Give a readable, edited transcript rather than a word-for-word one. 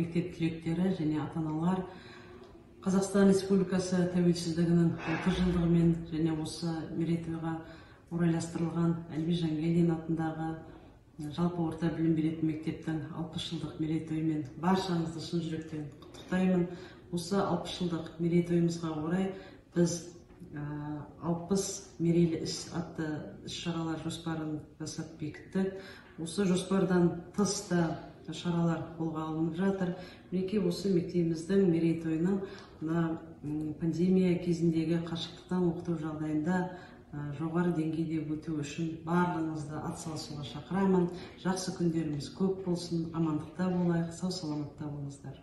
мектеп түлектері және ата-аналар Қазақстан Республикасы тәуелсіздігінің 30 жылдығымен және осы мерейтойға орайластырылған Әлби Жангелдин атындағы жалпы орта білім беретін мектептің 60 жылдық мерейтойымен баршаңызды шын жүректен құттықтаймын. Осы 60 жылдық мерейтойымызға орай біз 60 мерейлі іс атты іс-шаралар жоспарын жасап бекіттік. Осы жоспардан тыс та шаралар қолға алынып жатыр. Мінекей осы мектебіміздің мерейтойының пандемия кезіндегі қашықтықтан оқыту жағдайында жоғары деңгейде өту үшін барлығыңызды атсалысуға шақырамын. Жақсы күндеріміз көп болсын, амандықта болайық, сау саламатта болыңыздар.